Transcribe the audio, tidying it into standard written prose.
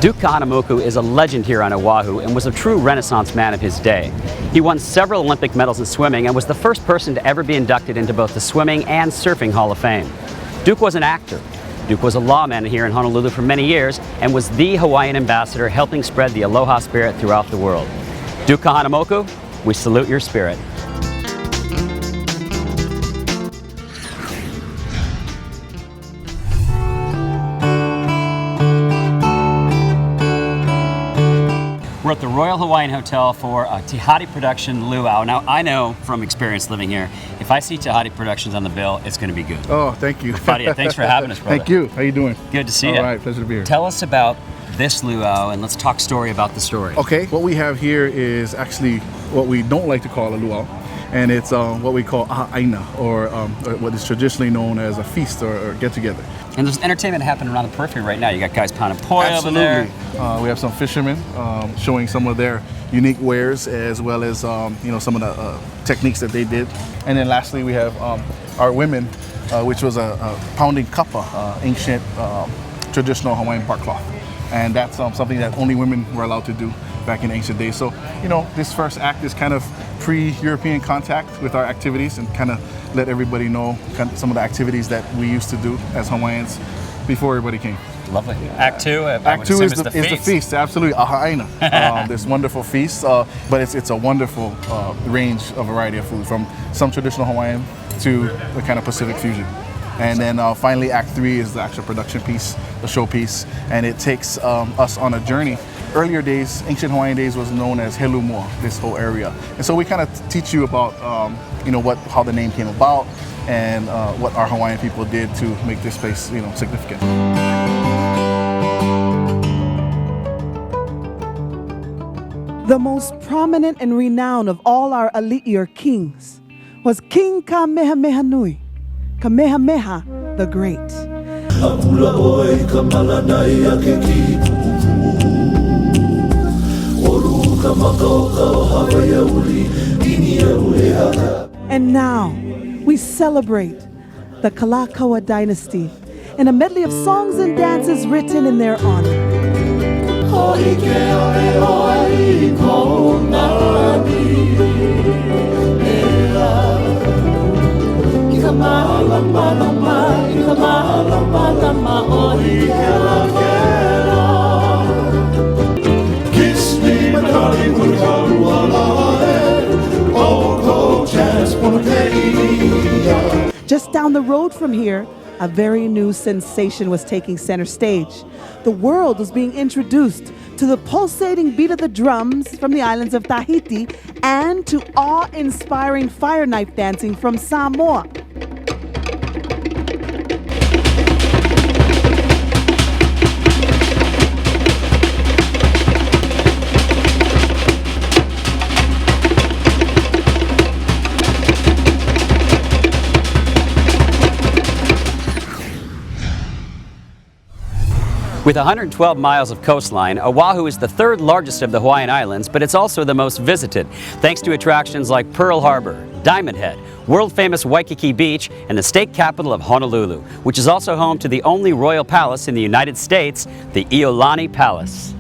Duke Kahanamoku is a legend here on Oahu and was a true Renaissance man of his day. He won several Olympic medals in swimming and was the first person to ever be inducted into both the Swimming and Surfing Hall of Fame. Duke was an actor. Duke was a lawman here in Honolulu for many years and was the Hawaiian ambassador helping spread the aloha spirit throughout the world. Duke Kahanamoku, we salute your spirit. We're at the Royal Hawaiian Hotel for a Tehati production luau. Now, I know from experience living here, if I see Tehati Productions on the bill, it's going to be good. Oh, thank you. Afatia, thanks for having us, brother. Thank you. How you doing? Good to see you. All right, pleasure to be here. Tell us about this luau and let's talk story about the story. Okay, what we have here is actually what we don't like to call a luau, and it's what we call Aina, or what is traditionally known as a feast or get-together. And there's entertainment happening around the periphery right now. You got guys pounding poi over there. We have some fishermen showing some of their unique wares, as well as some of the techniques that they did. And then lastly, we have our women, which was a pounding kapa, ancient traditional Hawaiian bark cloth. And that's something that only women were allowed to do back in ancient days. So, this first act is kind of pre-European contact with our activities and kind of let everybody know some of the activities that we used to do as Hawaiians before everybody came. Lovely. Act two? Act two is the feast, absolutely. Aina, this wonderful feast, but it's a wonderful range of variety of food, from some traditional Hawaiian to the kind of Pacific fusion. And then finally, Act 3 is the actual production piece, the showpiece, and it takes us on a journey. Earlier days, ancient Hawaiian days, was known as Helu Moa, this whole area. And so we kind of teach you about, how the name came about and what our Hawaiian people did to make this place, significant. The most prominent and renowned of all our Ali'i kings was King Kamehameha Nui, Kamehameha the Great. And now we celebrate the Kalakaua dynasty in a medley of songs and dances written in their honor. Just down the road from here, a very new sensation was taking center stage. The world was being introduced to the pulsating beat of the drums from the islands of Tahiti and to awe-inspiring fire knife dancing from Samoa. With 112 miles of coastline, Oahu is the third largest of the Hawaiian Islands, but it's also the most visited, thanks to attractions like Pearl Harbor, Diamond Head, world-famous Waikiki Beach, and the state capital of Honolulu, which is also home to the only royal palace in the United States, the Iolani Palace.